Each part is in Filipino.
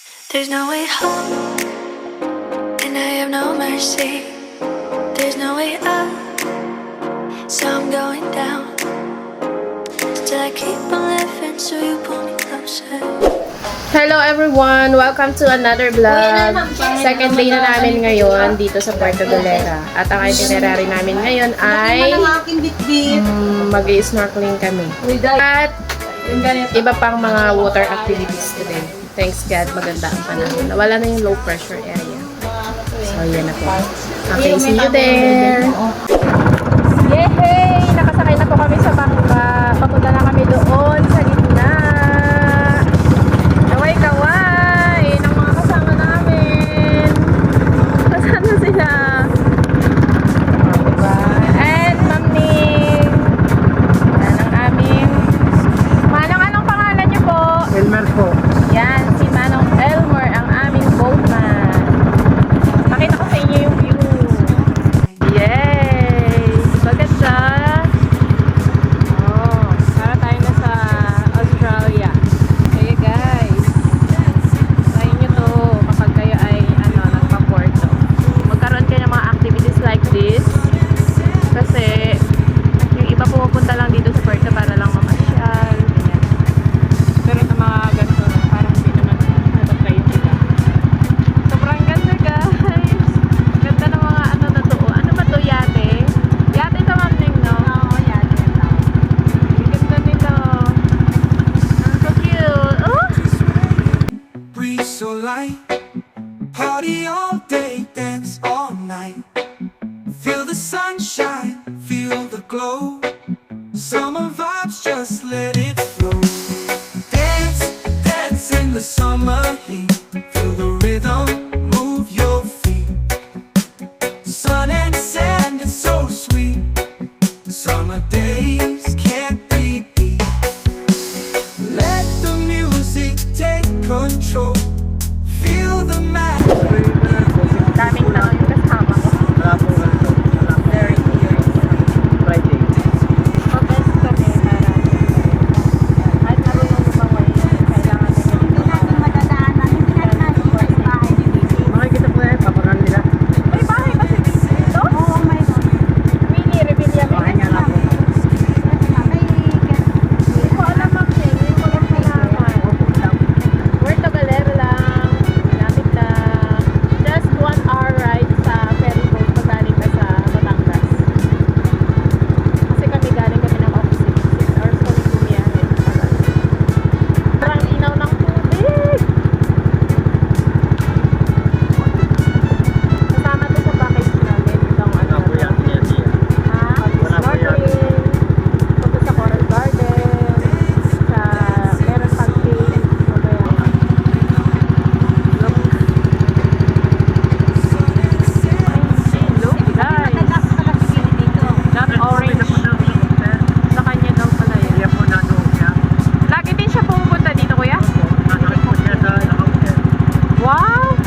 There's no way home, and I have no mercy. There's no way up, so I'm going down. Still I keep on living, so you pull me closer. Hello everyone! Welcome to another vlog. Second day na namin ngayon dito sa Puerto Galera. At ang itinerary namin ngayon ay mag-i-snorkeling kami. At iba pang mga water activities today. Thanks God, maganda ang panahon. Nawala na yung low pressure area. So, yan na po. Okay, see you there! Yay! Nakasakay na po kami sa bangka. Papunta na kami doon sa gitna. Kaway-kaway ng mga kasama namin. Nasaan na sila? And Ma'am Ning. Yan ang aming Manong, anong pangalan niyo po? Elmer po. Yan, si Manong Elmer ang aming boatman. Pakita ko sa inyo yung view. Yay! Maganda. Oh, para tayo na sa Australia. Kaya guys, try nyo to kapag kayo ay nagpa-Puerto. Magkaroon kayo ng mga activities like this. Kasi yung iba pumupunta lang dito sa Puerto para lang mamasyal. Ganyan. Pero sa mga ganito, parang hindi naman natin kayo sila. Sobrang ganda guys. Ganda ng mga na to. Ano ba to, yate? Yate to, Ma'am Ning, no? Oo, yate. Ganda nito. Ang so cute. Oh! Breeze so light, party all day, dance all night. Feel the sunshine, feel the glow. Summer vibes, just let it flow. Dance, dance in the summer heat. Feel the rhythm, move your feet. Sun and sand, it's so sweet. Summer days can't be beat. Let the music take control. Feel the magic. Daming tao yung kasama ko. Wala po ganito. Wala po. Very cute. Friday. Mabest kami para kahit marunong lumangoy, kailangan Hindi natin madadaanan, hindi natin nakikita sa bahay ni Bibi. Makikita po yan, paparan nila. may bahay ba si Bibi dito? Oo, may Mini Rebilla Bahay nga lang po. Hindi ko alam ang hindi ko lang kailangan. Puerto Galera lang. Lapit lang. Just 1 hour ride sa ferry boat pag galing ka sa Batangas. Kasi galing kami ng office. 6 hours kami bumiyahe. Parang inaw ng tubig. Kasama to sa package namin. Itong Wala po yan. Yan, yan. Wala po yan. Snorkeling. Punta sa Coral Garden. Sa meron pag-cave. Look guys. Not orange. Sa kanya daw pala yan. Kaya po nanoong siya. Lagi din siya pumupunta dito, kuya? Nanoong po siya sa Lacaute. Wow!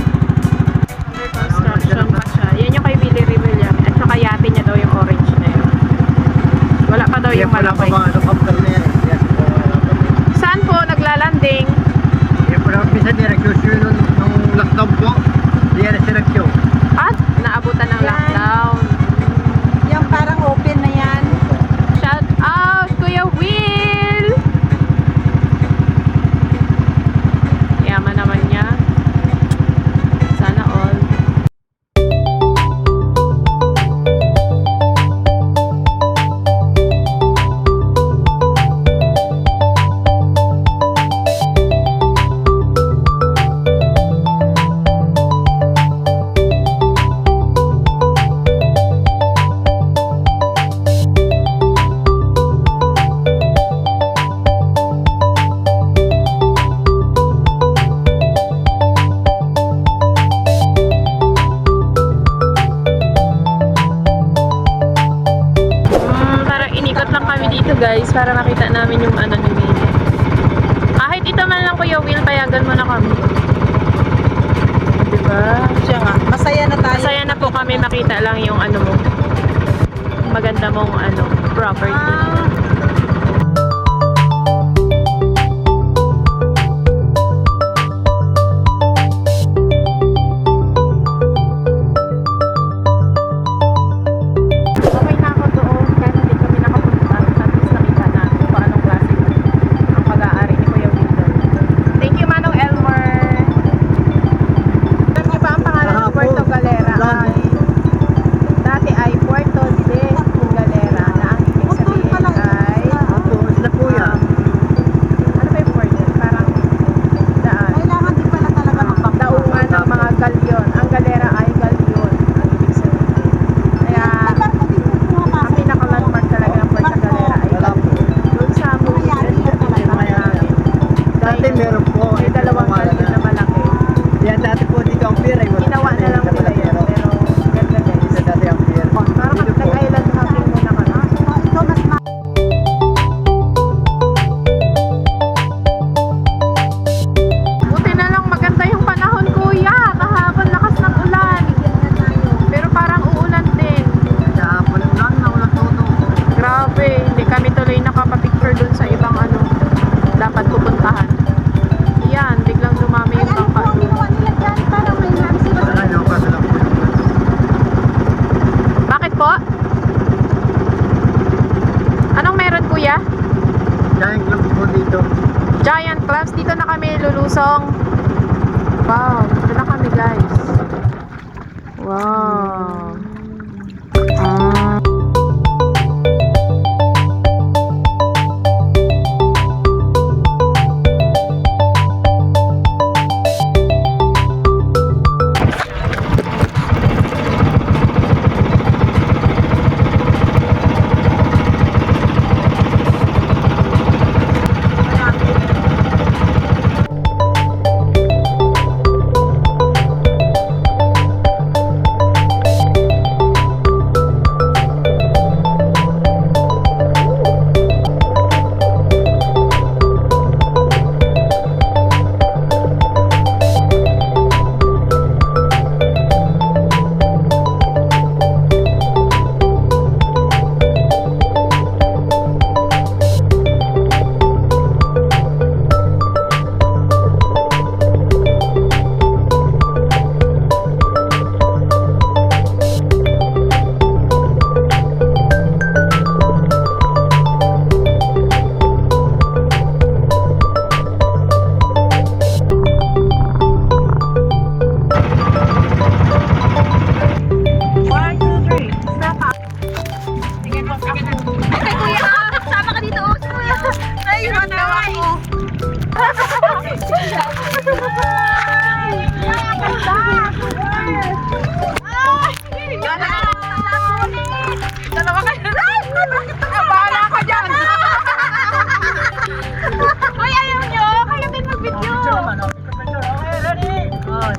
Under construction pa siya. Yan yung kay Billy Rebellion. At saka yate niya daw yung orange na yun. Wala pa daw Kaya yung po lang malaki. mga helicopter na yan. Yan po. Saan po naglalanding? Kaya po lang minsan direksyon nung lockdown po. Diyan na seleksyon. At naabutan ng lockdown. Yung parang open na yan. Shout out, Kuya Will! Yaman naman niya. Sana all. Parang inikot lang kami dito guys para makita namin yung ni Mini. Kahit ito man lang, Kuya Will, payagan mo na kami. Diba? Siya nga, masaya na tayo. Masaya na po kami makita lang yung mo. Maganda mong property.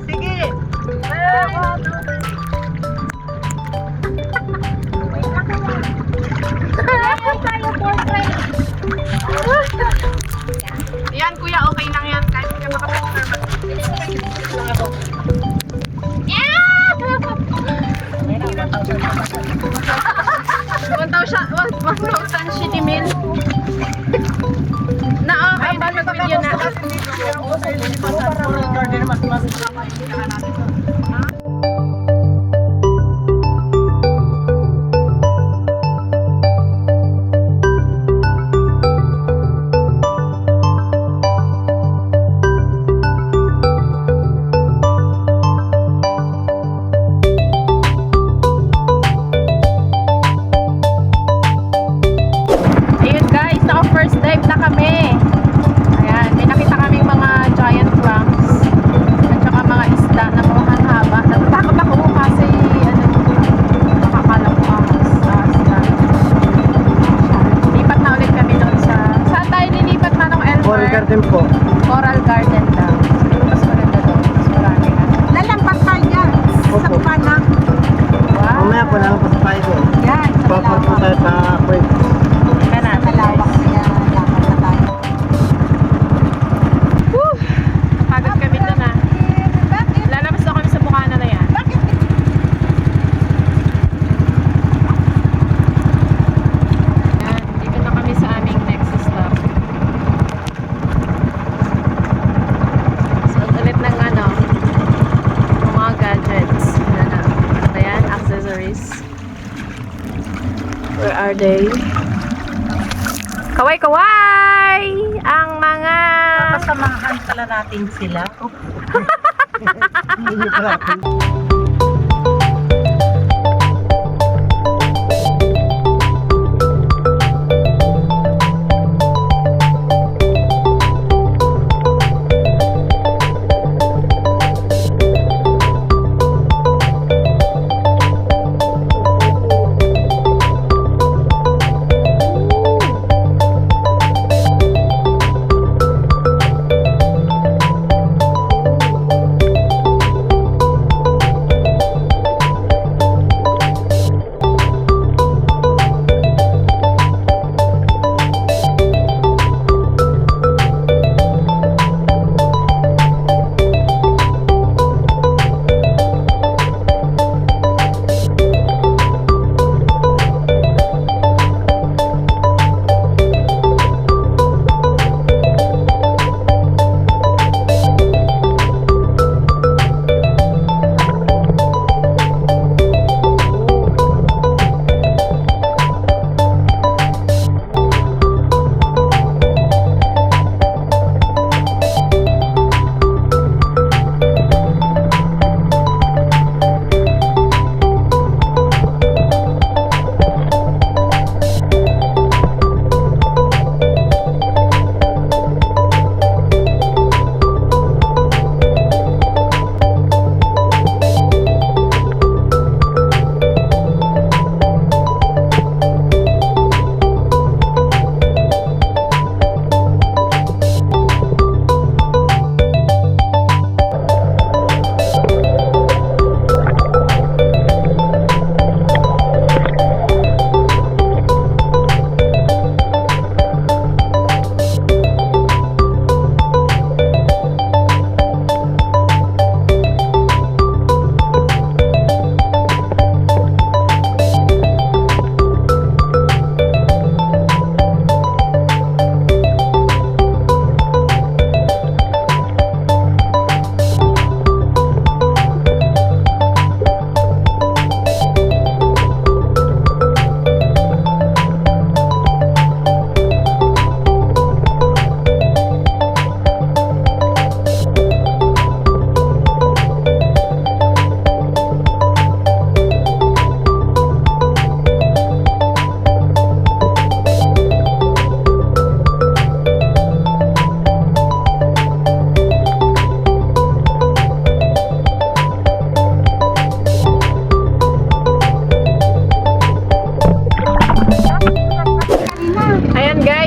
Sige! Yan kuya, okay lang yan. Kahit hindi ka makapag-serve. Lang ako. 1,000 shitty meal. Na okay, nag-video na. Ayun guys, naka-first dive na kami. Ayan, may nakita kaming mga giant clams at saka mga isda na mukhang haba. Natatakot ako kasi nakakalampas sa isda. Lipat na ulit kami doon sa... Saan tayo nilipat, Manong Elmer? Coral Garden po. Coral Garden daw. Siguro mas maganda doon. Mas marami na. Lalampas tayo sa Opo. panang. Wow! Mamaya po lang pa tayo doon. Yan, sa Papar po tayo sa Queen. Ika natin malawak guys. na yan. Lakad na tayo. Woo! Pagod kami doon ah. Bakit? Lalabas daw kami sa bukana na yan. Bakit? Yan, dito na kami sa aming next stop. So, ulit ng mga gadgets. Ano ba yan? Accessories. Where are they? Kaway-kaway! Ang mga... Kasamahan pala natin sila. Hindi pala.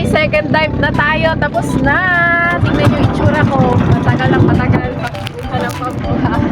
second dive na tayo. Tapos na. Tingnan yung itsura ko. Matagal lang matagal. Pagpunta ng pambuha.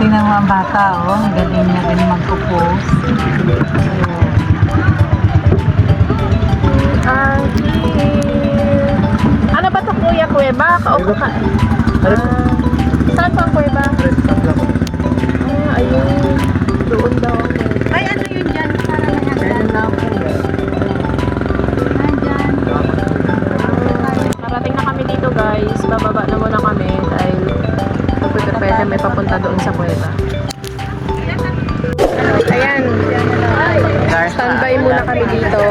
Tingnan mo ang bata, oh. Ang galing niya rin magpo-post. Ang cute. Ano ba ito, kuya? Kuweba? O kaka... Saan pa ang kuweba? Ayun. Doon daw ang kuweba. Ay, ano yun dyan? Para na yan. Ayun na po. Nandyan. Narating na kami dito guys. Bababa na muna kami dahil pwede may papunta doon sa kuweba. Ayan. Standby muna kami dito.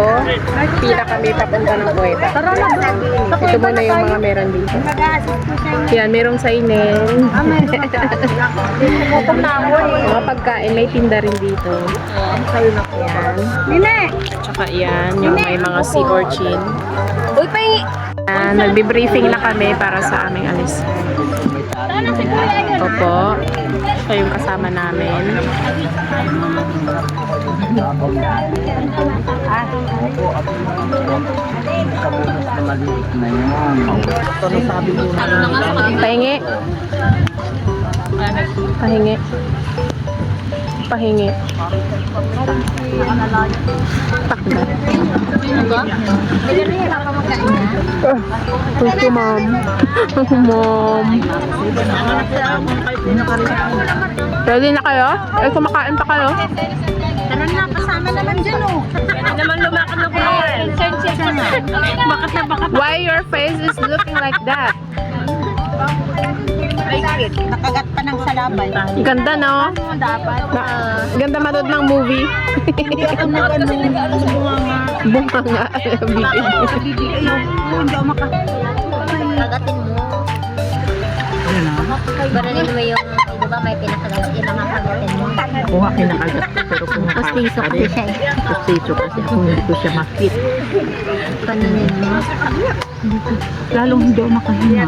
Pila kami papunta ng kuweba. Ito muna yung mga meron dito. Mag-a-assist ko siya. Yan, merong sainin. Gutom na ako eh. Mga pagkain, may tinda rin dito. Yan. Nine! Tsaka yan, yung may mga sea urchin. Uy, pahingi! Nagbe-briefing na kami para sa aming alis. Opo. Siya yung kasama namin. Pahingi. Pahingi. Pahingi. Takda. Thank you, ma'am. Ma'am. Ready na kayo? Ay, kumakain pa kayo? Tara na, kasama naman dyan oh. Naman lumakad na kumain. Bakit na baka Why your face is looking like that? nakagat pa ng salabay. Ganda, no? Dapat. Ganda manood ng movie. Hindi ako nag-ano. Bunga nga. Hindi ako Kagatin mo. Baranin mo yung, di ba may pinakagat, yung mga kagatin mo. Ako nga kinakagat ko, pero kung Pustiso kasi siya eh. pustiso kasi ako hindi ko siya makit. Paninin mo. Lalong hindi ako makahinga.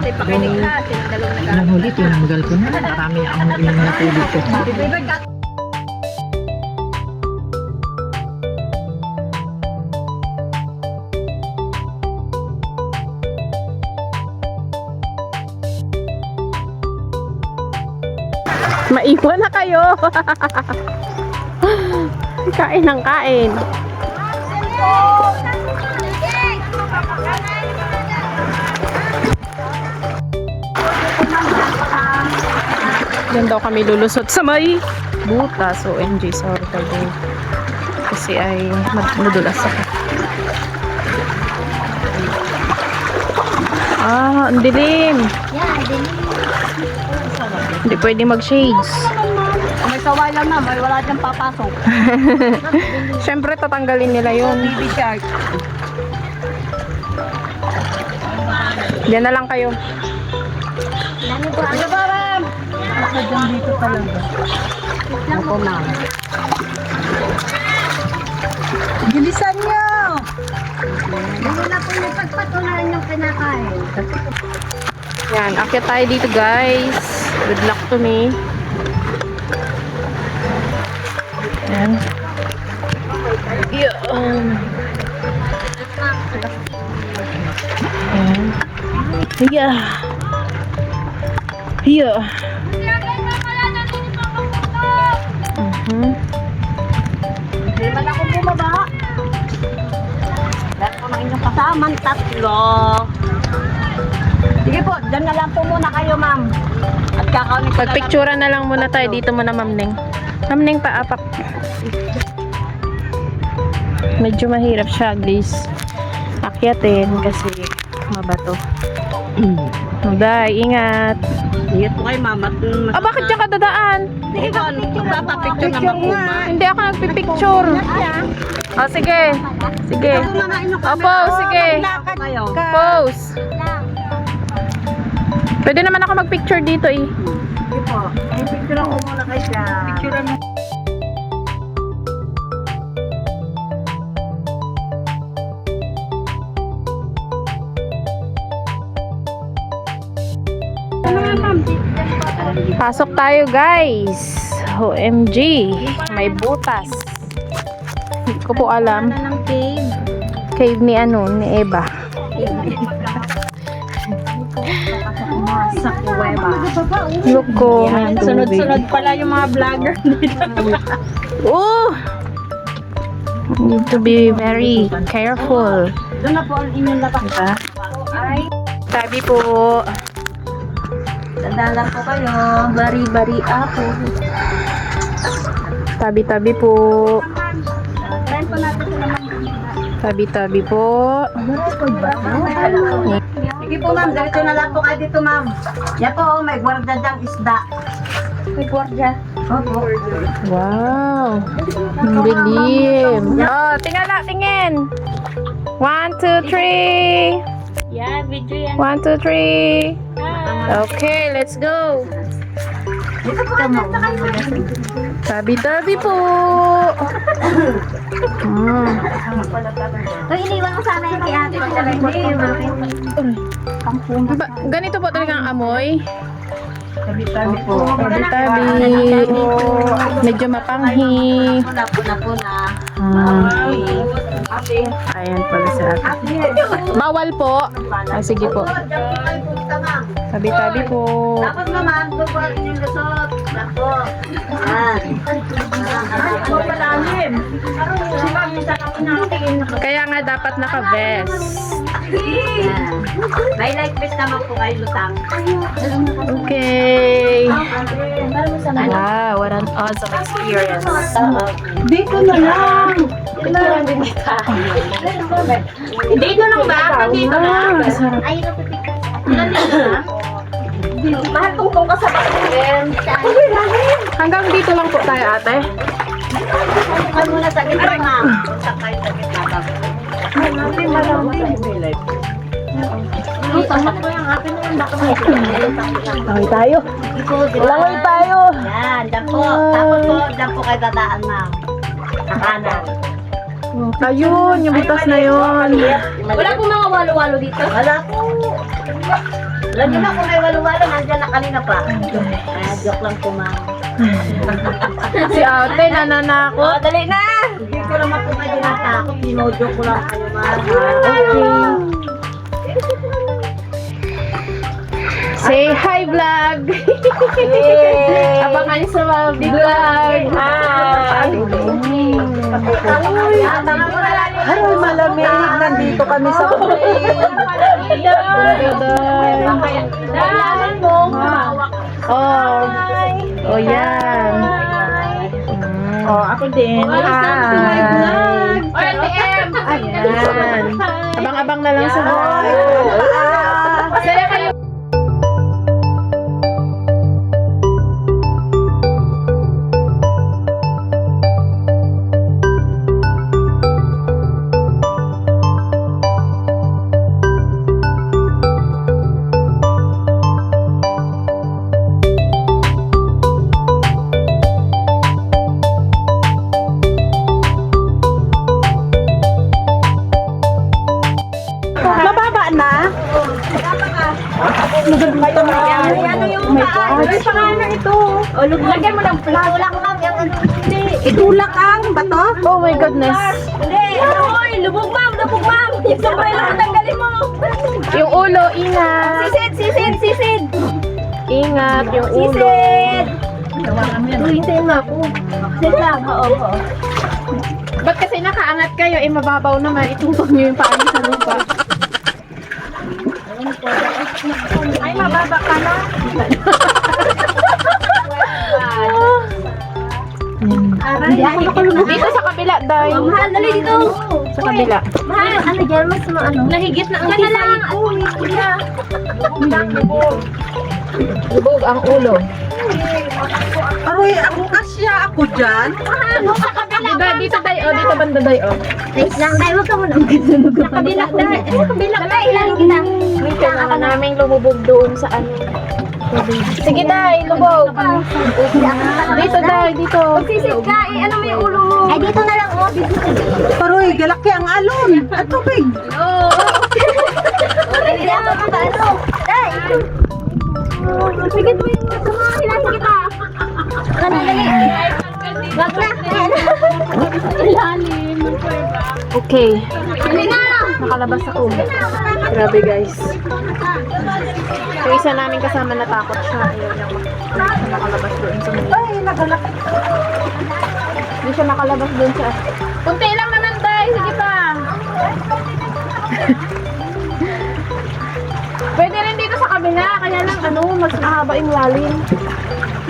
Nang huli, tinanggal ko na. Marami akong inom na tubig ko. Maiwan na kayo. Kain ng kain. Diyan daw kami lulusot sa may butas. OMG, sorry tayo. Kasi ay madulas ako. Ah, ang dilim. Yan, din. Hindi pwede mag-shades. May saway lang na, may wala dyan papasok. Siyempre, tatanggalin nila yun. Baby shark. Diyan na lang kayo. Ano ba, ma'am? Baka dyan dito talaga. Ako, ma'am. Bilisan niyo! Hindi na po yung pagpatuloy yung kinakain. Yan, akyat tayo dito guys. Good luck to me. Yan. Yan. Yan. Yeah. Yeah. Hindi man ako bumaba. Lahat po ng inyong kasamang tatlo. Sige po, dyan na lang po muna kayo, ma'am. At kakaunin ko na lang. Pagpicturean na lang muna tayo dito muna, Ma'am Neng. Ma'am Neng, paapak. Medyo mahirap siya, guys. Akyatin kasi mabato. Day, ingat. Ingat po kayo, ma'am. Ah, bakit diyan ka dadaan? Sige po, magpapapicture naman po, ma'am. Hindi ako nagpipicture. Ah, sige. Sige. Opo, sige. Kayo. Pose. Pwede naman ako magpicture dito eh. Sige po. Picture ko muna kayo dyan. Picture mo. Pasok tayo guys. OMG. May butas. Hindi ko po alam. Ng cave. Cave ni ano, ni Eva. sa kuweba. Yuko. Yan, sunod-sunod pala yung mga vlogger dito. Oh! Need to be very careful. Doon na po ang inyong lakas. Diba? Ay, Tabi po. dandala po kayo. Bari-bari ako. Tabi-tabi po. Try po natin sila Tabi-tabi po. Sige po ma'am, diretso na lang po kayo dito ma'am. Yan po, oh, may gwarda dyang isda. May gwardiya. Opo. Wow. Ang dilim. Oh, tingin. 1, 2, 3. Yan, video yan. 1, 2, 3. Okay, let's go. Dito po kayo ma'am. Tabi-tabi po. Uy, iniwan ko sana yung kay ate. Ganito po talaga ang amoy. Tabi-tabi po. Tabi-tabi. Medyo mapanghi. Puna-puna. Ayan pala sa atin. Bawal po. Ah, sige po. Tabi-tabi po. Tapos naman, doon po yung lusot. Ako. Yan. Kaya nga dapat naka-vest. May light vest naman po kayo lutang. Okay. Wow, what an awesome experience. Dito na lang. Dito lang ba? Dito lang. Ay, Mahal tungkong ka sa bakin. Hanggang dito lang po tayo, ate. Ay, muna sa gitna, ma'am. Sakay sa gitna. Langoy tayo. Langoy tayo. Yan, dyan po. Tapos po, dyan po kayo dadaan, ma'am. Sa kanan. Ayun, yung butas na yun. Wala pong mga walo-walo dito. Wala po. Alam niyo na kung may walo-walo, nandiyan na kanina pa. Joke lang po, ma'am. Si ate, nananako. Oh, dali na! Hindi ko naman po kayo natakot. Dino-joke ko lang kayo, ma'am. Okay. Say hi, vlog! Abangan sa mga vlog! Ay, malamig. Nandito kami sa Oh, oh yan. Oh, ako din. Hi. Ayan. Abang-abang na lang sa vlog. Saya kayo. Mababa na? Ano yung Ay, pangalan ito. lagyan mo ng pula. Wala ko, ma'am. Itulak ang bato? Oh my goodness. Hindi. Uy, lubog, ma'am. Lubog, ma'am. Yung sabay lang tanggalin mo. Yung ulo, ingat. Sisid. Ingat yung ulo. Sisid. Hintayin mo ako. Sisid lang. Oo. Ba't kasi nakaangat kayo? Eh, mababaw naman. Itutog nyo yung paa niyo sa lupa. Ay, mababa ka na. Hindi ako nakalubog. Dito sa kabila, Day. Mahal, dali dito. Sa kabila. Mahal, ano dyan? Mas ano? Nahigit na. Ang lang. Lubog ang ulo. Aroy, ako kasya ako dyan. Dito, Day. Oh, dito banda, Day. Oh. Wait lang, dahil wag ka muna. Sa kabila, dahil. Sa kabila, dahil. Ilan kita. Kailangan ka naming lumubog doon sa ano. Sige, Day. Lubog. Dito, Day. Dito. Sisid ka, ano mo yung ulo mo? Ay, dito na lang, oh. Dito. Aroy, galaki ang alon. At tubig. Hindi ako ano. Dahil. Sige, mo yung mga hilahin kita. Dali. Wag na. Okay. Dali na. Nakalabas ako. Grabe, guys. Yung isa namin kasama natakot siya. Ayaw niya nakalabas doon sa mga. Ay, nagalaki. Hindi siya nakalabas doon sa... Kunti lang naman tayo. Sige pa. Pwede rin dito sa kabila. Kaya lang mas mahaba yung lalim.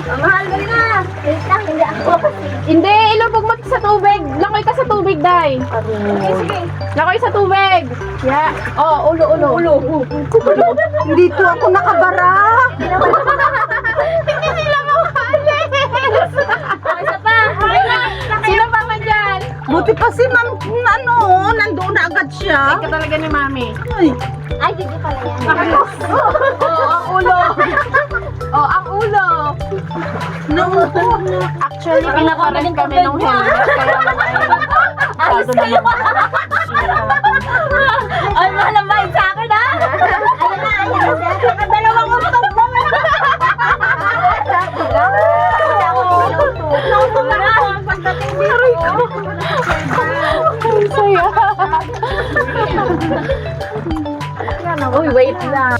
Mahal ka na. Wait lang, hindi ako. Hindi, ilubog mo sa tubig. Lakoy ka sa tubig, Day. Sige. Lakoy sa tubig. Yeah. Oh, ulo. Dito ako nakabara. Hindi sila makalis. Isa pa. Sino pa man dyan? Buti pa si ma'am, nandoon na agad siya. Ika talaga ni Mami. Ay, Ay, hindi pala yan. Ang ulo. Ang ulo. Actually, pinapalit kami ng helmet. Kaya lang ay... Ayos kayo. Ay, malamay sa akin, ha? Ayan na. Dalawang utog mo. Ang saya. Uy, wait lang.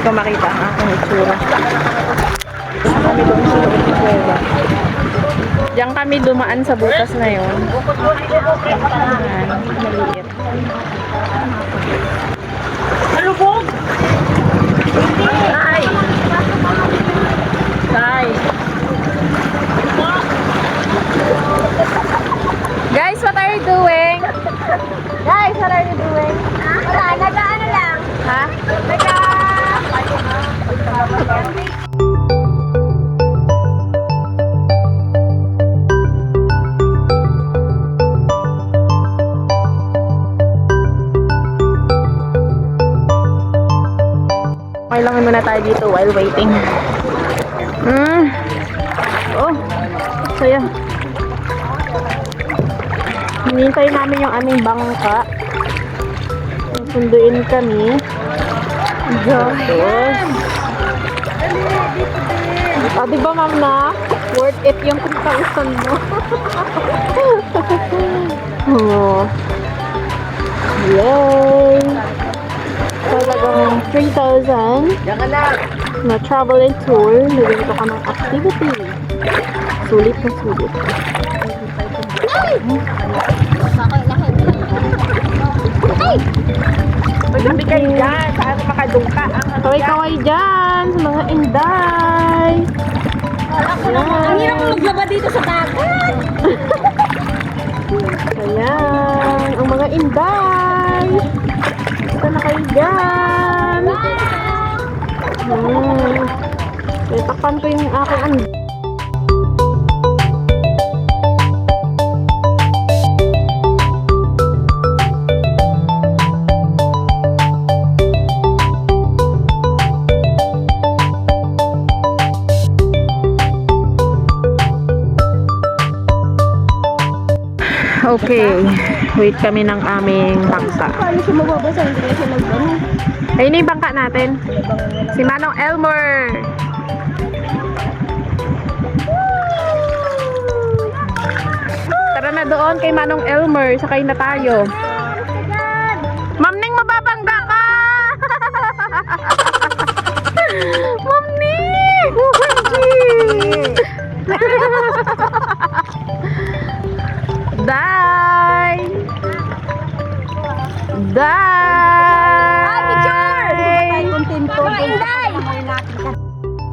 Ikaw makita ang aking itsura. Kami doon sa loob ng kuweba. Diyan kami dumaan sa butas na yun. Ayan, maliit. Alubog! Tay! Tay! Guys, what are you doing? Guys, what are you doing? Wala, nag-ano lang. Ha? Okay lang muna tayo dito while waiting. Oh, saya. Hinihintay namin yung aming bangka. Sunduin kami. Tapos. Diba ma'am na? Worth it yung 2,000 mo. Oh. Yay! Talagang 3,000 na travel and tour. Nagdito ka ng activity. Sulit na sulit. Pagdabi kayo dyan, saan makadungka ang kaway-kaway dyan, sa mga inday. Ang hirap maglaba dito sa dagat. Ayan, ang mga inday. Basta na kayo dyan. Takpan ko yung aking anday. Okay, wait kami ng aming bangka. Paano siya mababasa? Hindi na siya nag-ano. Ayun na yung bangka natin. Si Manong Elmer. Tara na doon kay Manong Elmer. Sakay na tayo. Ma'am Ning, mababangga ka! Ma'am Ning! Die!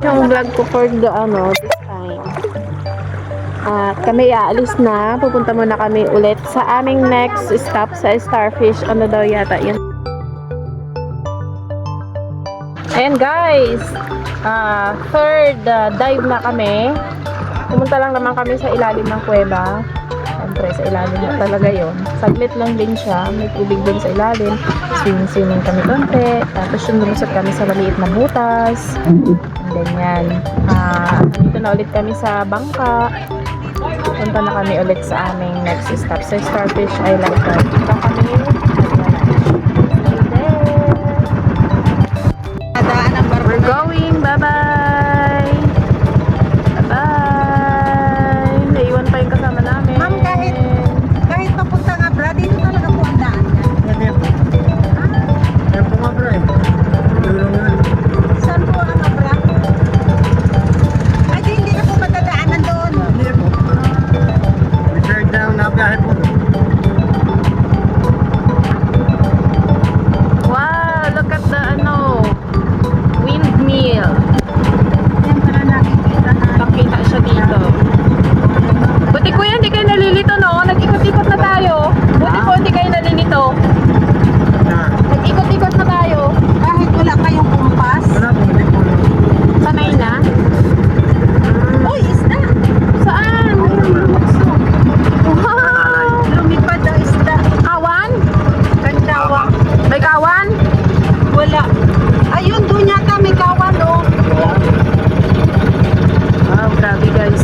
Yung vlog ko for the this time. At kami aalis na. Pupunta muna kami ulit sa aming next stop sa Starfish. Ano daw yata yun? Ayan guys. Third dive na kami. Pumunta lang naman kami sa ilalim ng kuweba. Siyempre, sa ilalim na talaga yun. Saglit lang din siya. May tubig dun sa ilalim. Swimming kami konti. Tapos yung lumusot kami sa maliit na butas. And then yan. Dito na ulit kami sa bangka. Punta na kami ulit sa aming next stop sa Starfish Island. Dito kami. We're going. Bye-bye. Bye-bye. Naiwan pa yung kasama namin. Ma'am, kahit papunta nga bra, dito talaga po ang daan niya. Hindi po. Kaya po nga bro eh. Tulong yun. Saan po ang abra? Ay, di, hindi na po matadaanan doon. Hindi po. Reserved na ang nabiyahe po. Wow, look at the windmill. Yan pala nakikita na. Pakita siya dito. Buti kuya, hindi kayo nalilito, no? Nag-ikot-ikot na tayo. Buti po, hindi kayo nalilito. Na. Nag-ikot-ikot na tayo. Kahit wala kayong kumpas. Wala po. Hindi po. Sanay na. Uy, isda! Saan? Wow! Lumipad na isda. Kawan? Kandawa. May kawan? Wala. Ayun, doon yata may kawan, oh. Wow, grabe guys.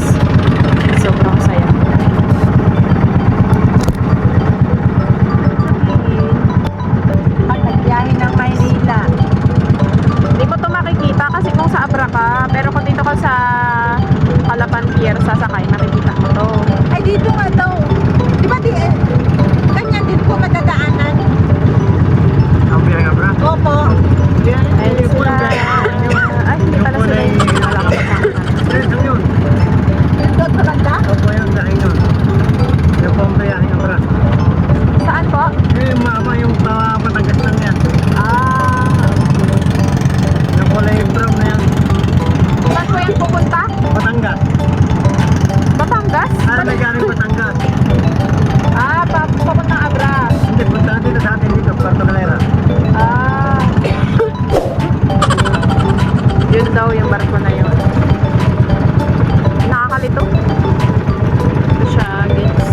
Sobrang saya. Pag nagbiyahe ng Maynila. Hindi ko to makikita kasi kung sa Abra ka, pero kung dito ka sa Calapan Pier sasakay, makikita mo to. Ay, dito nga daw. Di ba di eh? Ganyan din po matadaanan. Ang biyahe nga bro. Opo. Ayun sila. Ay, hindi pala sila yung wala ka kasama. Ito yun. Doon sa ganda? Opo yung dahil yun. Yung po ang biyahe nga bro. Saan po? Eh, mama yung Batangas lang yan. Yung kulay brown na yan. Saan po yan pupunta? Batangas. Batangas? Nagaling Batangas. Papuntang Abra. Hindi, punta dito sa atin dito, Puerto Galera. Yun daw yung barko na yun. Nakakalito. Ito siya, guys.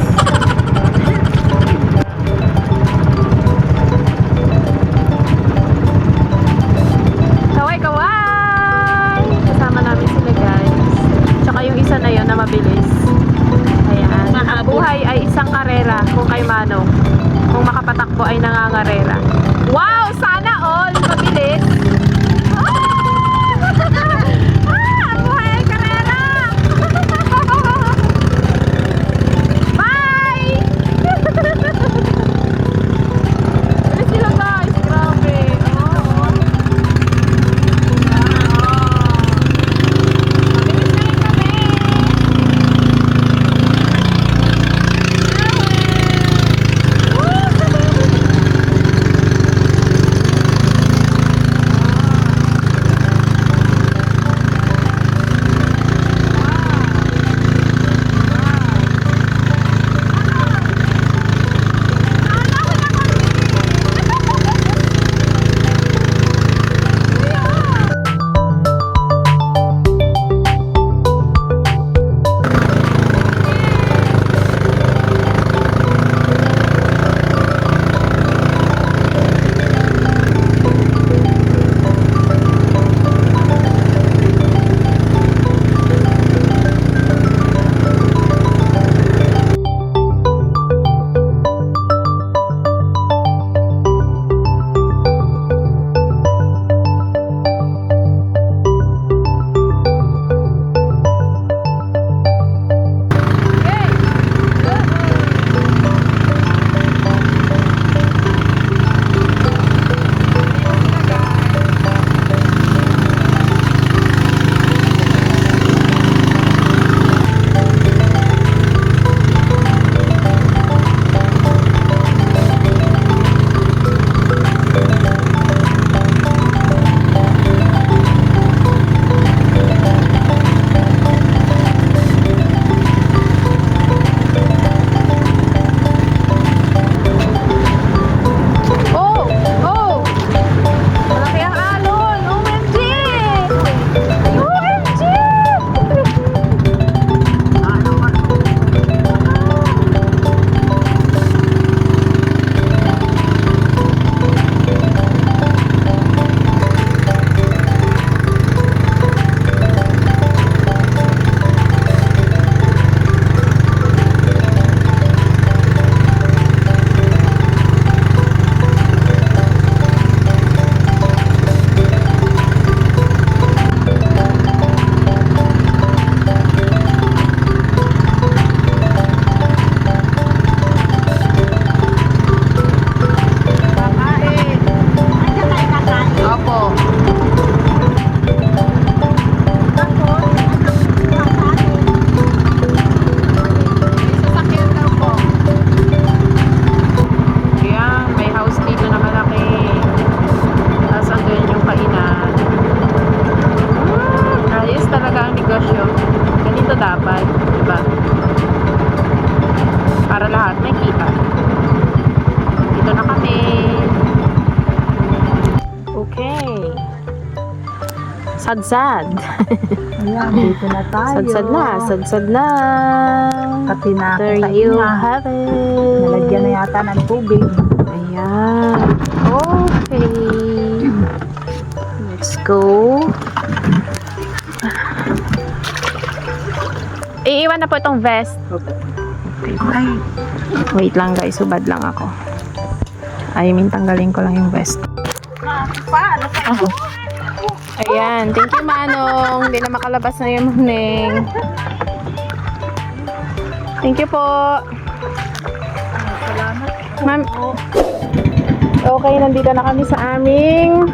Kaway! Kasama namin sila guys. Tsaka yung isa na yun na mabilis. Ayan. Ang buhay ay isang karera kung kay Manong. Kung makapatakbo ay nangangarera. Wow! Sana all! Mabilis! Ah! Sadsad. Ayan, dito na tayo. Sadsad na. Katinaka There sa you ina. have it. Nalagyan na yata ng tubig. Ayan. Okay. Let's go. Iiwan na po itong vest. Ay, Wait lang guys, subad lang ako. I mean, tanggalin ko lang yung vest. Ayan, thank you Manong. Hindi na makalabas na yung Maneng. Thank you po. Ma'am. Okay, nandito na kami sa aming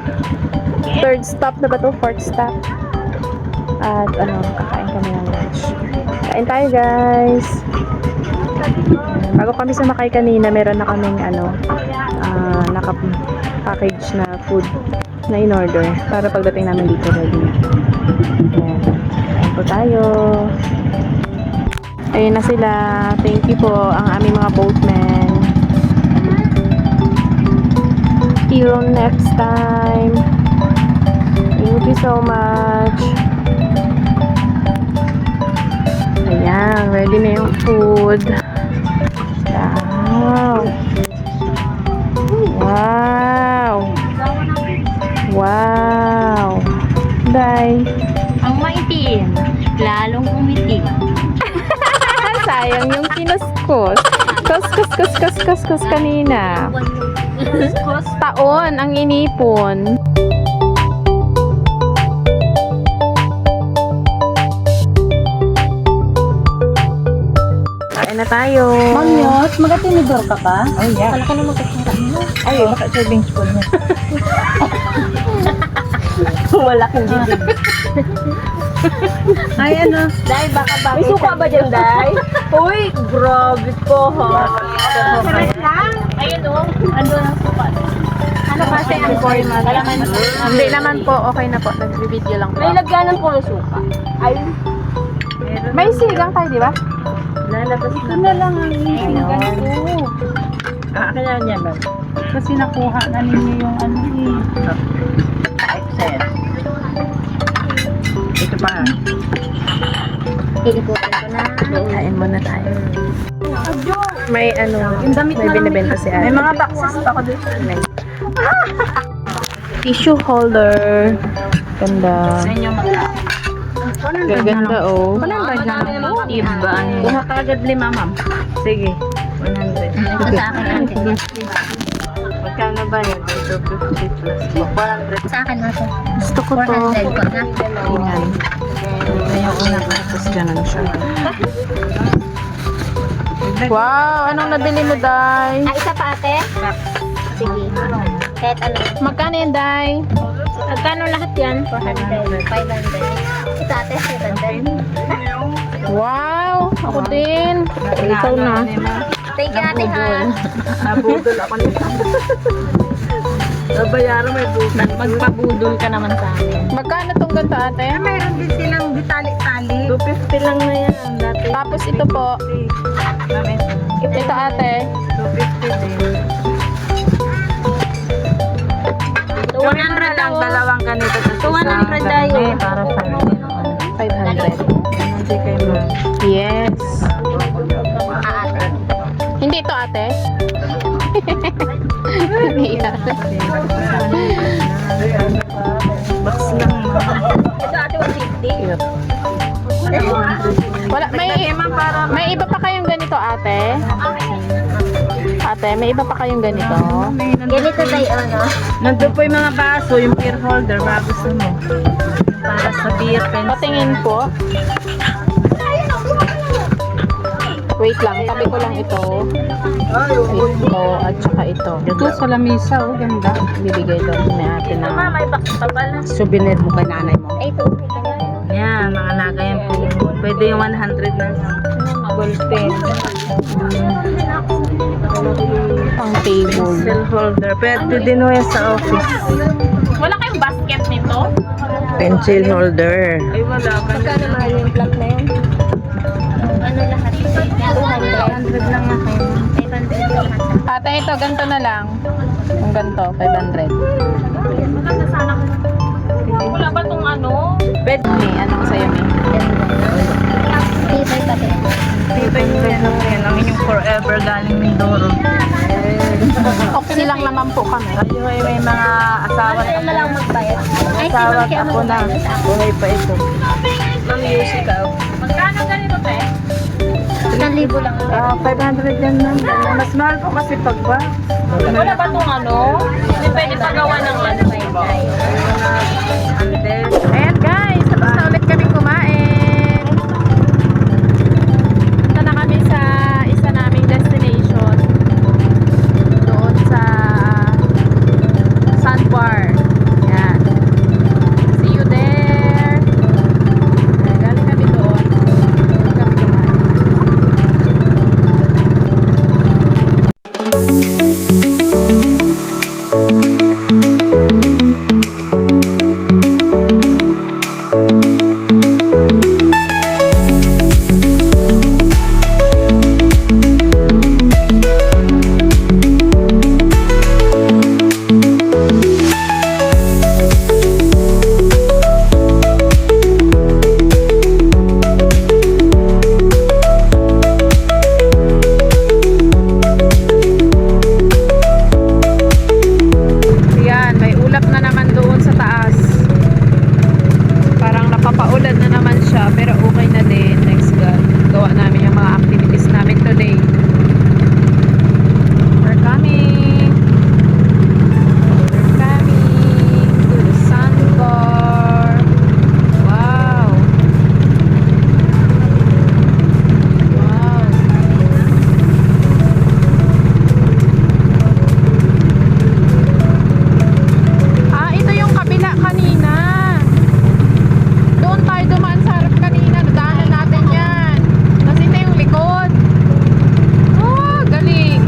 third stop na ba to? Fourth stop. At kakain kami ng lunch. Kain tayo guys. Bago kami sumakay kanina, meron na kaming naka-package na food na in-order para pagdating namin dito ready na. Ayan. Kain po tayo. Ayun na sila. Thank you po ang aming mga boatmen. Till next time. Thank you so much. Ayan, ready na yung food. Wow. Wow. Wow. Bye. Ang maitim, lalong umitim. Sayang yung kinuskus. Kus kanina. Taon ang inipon. Kain na tayo. Ma'am Yot, magatinidor ka pa? Oh, yeah. Wala ka na magkakira. Ay, baka serving spoon niya. Wala kang bibig. Ay, ano? Dahil baka bakit. May suka ba dyan, Day? Uy, grabe po, ha? Ayun o. Ando ng suka. Ano kasi ang format? Hindi naman po, okay na po. Nag-video lang po. May lagyanan po ng suka. Ay, May sigang tayo, di ba? lalabas na. Ito na lang ang inigang ko. Kaya niya ba? Kasi nakuha na ninyo yung ano eh. Excess. Ito pa. Iikutin ko na. Kain muna tayo. May Yung damit may na lang. binibenta si Ate. May mga boxes pa ako dito. Tissue holder. Ganda. Sa inyo mga. Ganda oh. Iba. Kuha ka agad 5, ma'am. Sige. 100. Ito sa akin ate. Magkano ba yun? 250 plus 400. Sa akin ate. Gusto ko to. 400 ko na. Ayan. Yung una ko. Tapos ganun siya. Wow! Anong nabili mo, Day? Isa pa ate? Sige. Kahit ano. Magkano yan, Day? Magkano lahat yan? 400. 500. Ito ate, 700. Wow! Ako din. Ikaw na. Thank you ate ha. Nabudol ako nito. Nabayaran may budol. Magpabudol ka naman sa akin. Magkano tong ganito, ate? Mayroon din silang ditali-tali. 250 lang na yan. Dati. Tapos ito po. Ito, ate. 250 din. 200 lang, dalawang ganito. 200 tayo. Para sa akin. 500. Hindi kayo ma'am. Yes. Ate. Hindi ito, ate? Hindi ate. Box lang ma'am. Ito ate 150. Wala, may iba pa kayong ganito, ate? Ate, may iba pa kayong ganito? Ganito tayo ano? Nandun po yung mga baso, yung beer holder, baka gusto mo. Para sa beer pen. Patingin po. Wait lang, tabi ko lang ito. Ito, at saka ito. Ito sa lamisa, oh, ganda. Bibigay daw ni ate na May box pa pala. Souvenir mo kay nanay mo. Ay, ito. Yan, mga lagayan po. Pwede yung 100 na ball pen. pang table. Pencil holder. Pwede din mo yan sa office. Wala kayong basket nito? Pencil holder. Ay, wala. Magkano mahal yung plug na yun? Ano lahat? 200. 100 lang ako. 500 lahat. Ate, ito, ganito na lang. Kung ganito, 500. Maganda sana kung Wala ba tong ano? 500. May ano sa'yo, May? Tibay pa din. Dito yung yan ang inyong forever galing Mindoro. Oxy lang naman po kami. Kayo ay may mga asawa Kaya na lang magbayad. Ay, asawa kaya at apo na. Buhay pa ito. Ma'am Yusi ka. Magkano ganito, te? 1,000 lang. 500 yan ma'am. Mas mahal po kasi pagba. Wala ba itong ano? Hindi pwede pagawa ng ano. Ayan guys, tapos na ulit kami kumain. Punta na kami sa isa naming destination. Doon sa Sandbar. Ayan. See you there. Ayan, galing kami doon. Doon kami kumain. Yan, may ulap na naman doon sa taas. Parang napapaulan na naman siya, pero okay na din. Next God, gawa namin yung mga activities namin today. We're coming. We're coming to the Sandbar. Wow. Wow. Ah, ito yung kabila kanina. Doon tayo dumaan sa harap kanina. Nadaanan natin yan. Tapos ito yung likod. Oh, galing.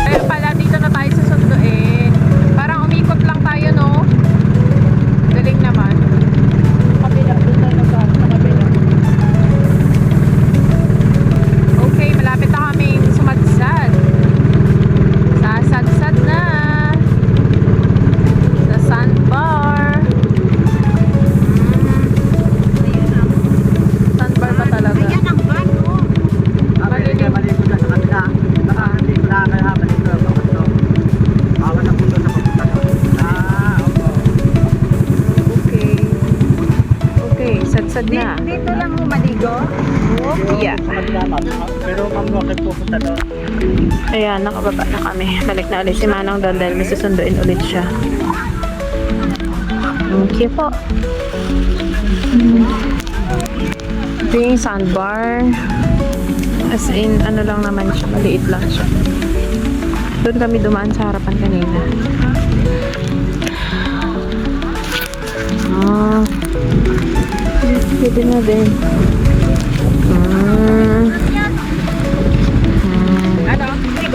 Pero pala dito na tayo sa Sunduin. Parang umikot lang tayo, no? Galing naman. Kabila, doon tayo sa kabila. Okay, malapit na kaming sumadsad. Sasadsad na. Sa Sandbar. Sandbar pa talaga. Maligo na sa kabila. Baka hindi ko lang kaya maligo. Papunto. Bawa na punto sa papunta doon. Opo. Okay. Okay, sadsad na. Dito lang mo maligo. Yeah. Pero ma'am, bakit pupunta doon? Ayan, nakababa na kami. Balik na ulit si Manong doon dahil may susunduin ulit siya. Thank you po. Ito yung Sandbar. As in, ano lang naman siya, maliit lang siya. Doon kami dumaan sa harapan kanina. Ah, pwede na din.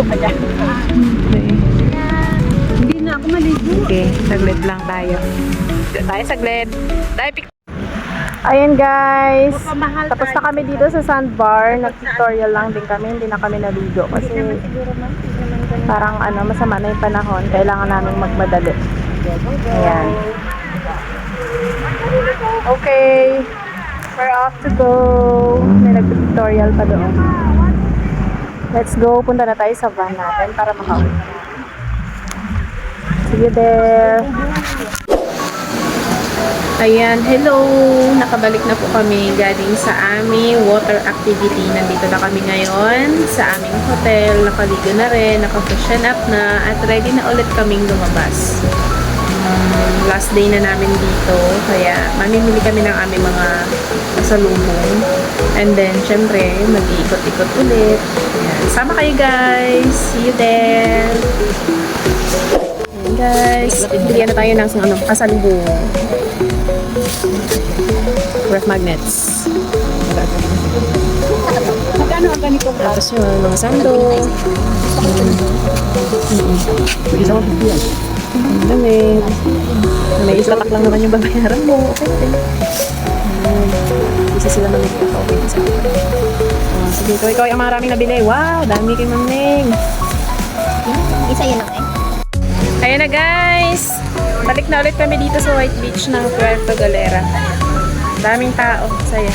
Okay. Hindi na ako maligo. Okay, saglit lang tayo. Dito tayo saglit. Tayo Ayan guys, tapos na kami dito sa Sandbar. Nag-tutorial lang din kami, hindi na kami naligo kasi parang ano, masama na yung panahon. Kailangan namin magmadali. Ayan. Okay, we're off to go. May nag-tutorial pa doon. Let's go, punta na tayo sa van natin para makauwi. See you there. Ayan, hello! Nakabalik na po kami galing sa aming water activity. Nandito na kami ngayon sa aming hotel. Nakaligo na rin, naka-freshen up na, at ready na ulit kaming lumabas. Last day na namin dito, kaya mamimili kami ng aming mga pasalubong. And then, syempre, mag-iikot-ikot ulit. Ayan, sama kayo guys! See you there! Ayan guys, bigyan na tayo ng pasalubong. Ref magnets. Magkano ang ganito? Tapos yun, mga sando. Sige sa 150 yan. Ang dami. May isatak lang naman yung babayaran mo. Okay na rin. Isa sila mamili ako. Okay sa akin. Sige, ikaw ang maraming nabili. Wow, dami kay Ma'am Ning. Isa yun lang Ayan na guys. Balik na ulit kami dito sa White Beach ng Puerto Galera. Daming tao. Saya.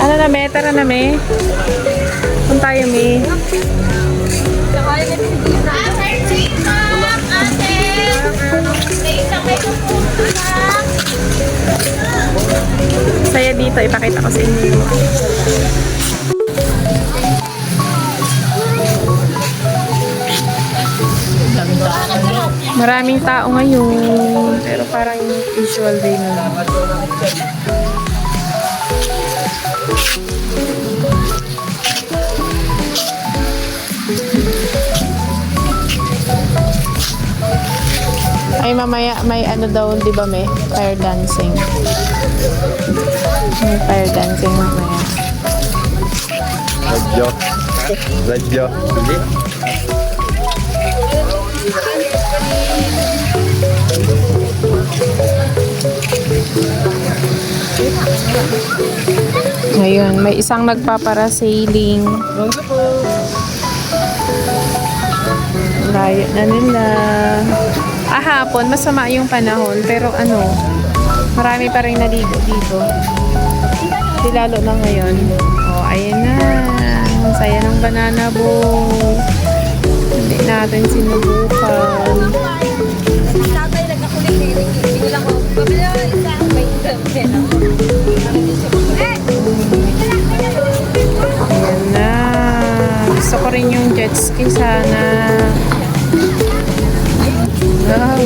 Ano na me? Tara na me. Kung tayo me. Saya dito. Ipakita ko sa inyo. Maraming tao ngayon. Pero parang usual day na lang. Ay, mamaya may ano daw, di ba may fire dancing. May fire dancing mamaya. Radyo. Radyo. Hindi. Ngayon, may isang nagpaparasailing. Layo na nila. Hapon, masama yung panahon. Pero ano, marami pa rin naligo dito. Di lalo na ngayon. Oh, ayan na. Ang saya ng banana boat. Hindi natin sinubukan. Tatay nagkakulit eh. Hindi lang ako. Pabili ako isa. May Ayan na. Gusto ko rin yung jet ski sana. Wow.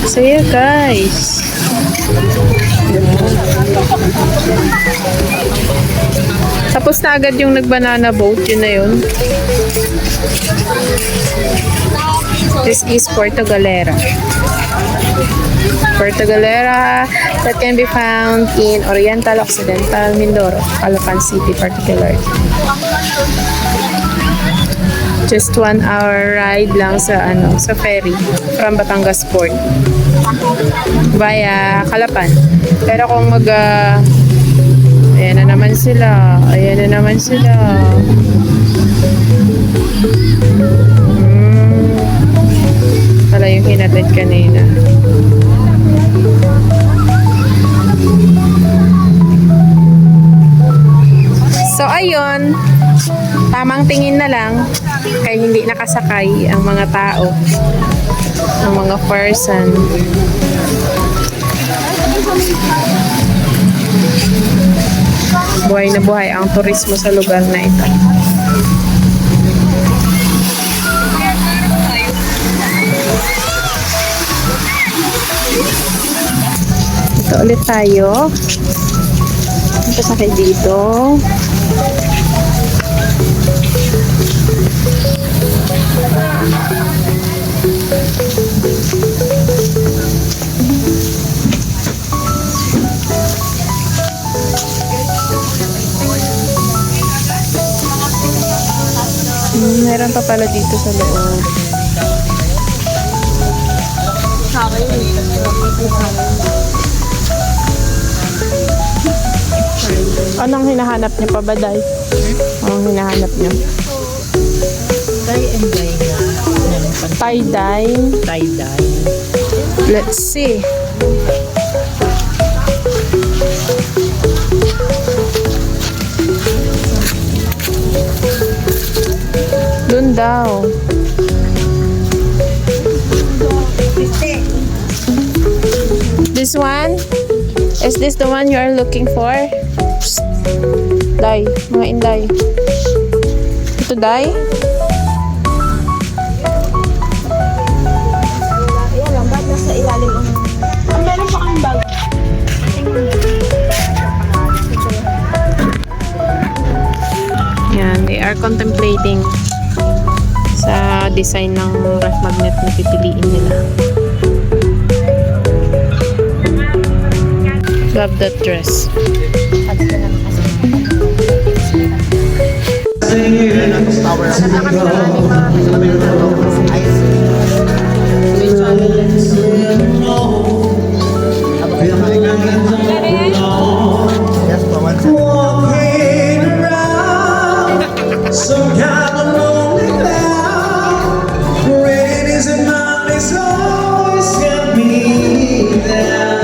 Saya guys. Tapos na agad yung nag-banana boat. Yun na yun. This is Puerto Galera. Puerto Galera that can be found in Oriental Occidental Mindoro, Calapan City particularly. Just 1 hour ride lang sa sa ferry from Batangas Port via Calapan. Pero kung ayan na naman sila. Ayan na naman sila. Pala yung hinatid kanina. So ayun, tamang tingin na lang kaya hindi nakasakay ang mga tao, ang mga person. Buhay na buhay ang turismo sa lugar na ito. Ito ulit tayo. Pasakay dito. Meron pa pala dito sa loob. Anong hinahanap niyo pa ba, Day? Anong hinahanap niyo? Tie and dye nga. Tie-dye. Tie-dye. Let's see. Dun daw. This one? Is this the one you are looking for? Psst. Day, mga inday. Ito, Day? Ayan lang, ba't nasa ilalim ang... Meron pa kang bag. Yan, they are contemplating sa design ng ref magnet na pipiliin nila. Love that dress. Walking around some kind of lonely cloud. Rain is in my eyes, always get me down.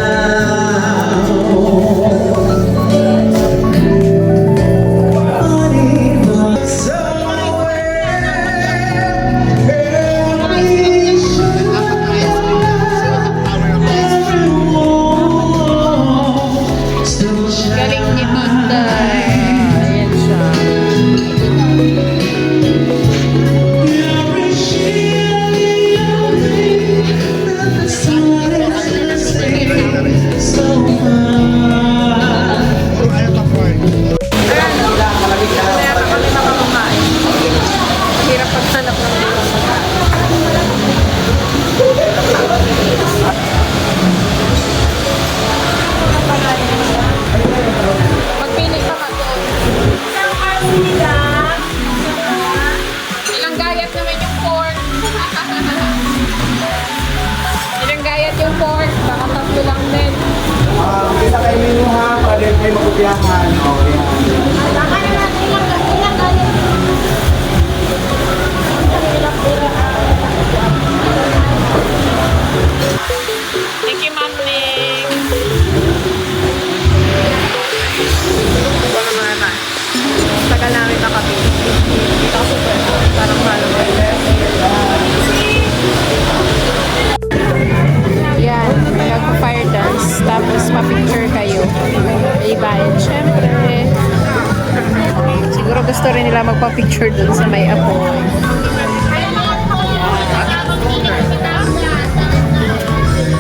Honey, but somewhere early everyone still Galing ni Tita. Ayan siya. Kaya pa kami makakamain. Hirap pagsanap ng ibang pagkain. Magpili ka nga doon. Ilang gayat naman yung pork? Ilang gayat yung pork? Baka tatlo lang din. Kita kayo menu ha, para kayo magkupiyahan. Okay. Thank you, Ma'am Ning. Wala mga na. Tagal namin nakabili. Dito ako super. Parang follower. Yan. May magpa-fire dance. Tapos pa-picture kayo. May bayad. Siyempre. Siguro gusto rin nila magpa-picture dun sa may apoy.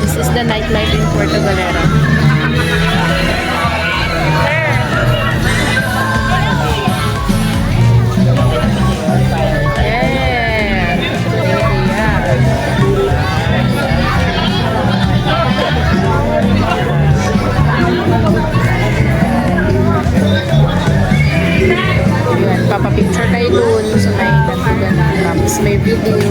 This is the nightlife in Puerto Galera. Papapicture kayo dun sa may kantugan. Tapos may video.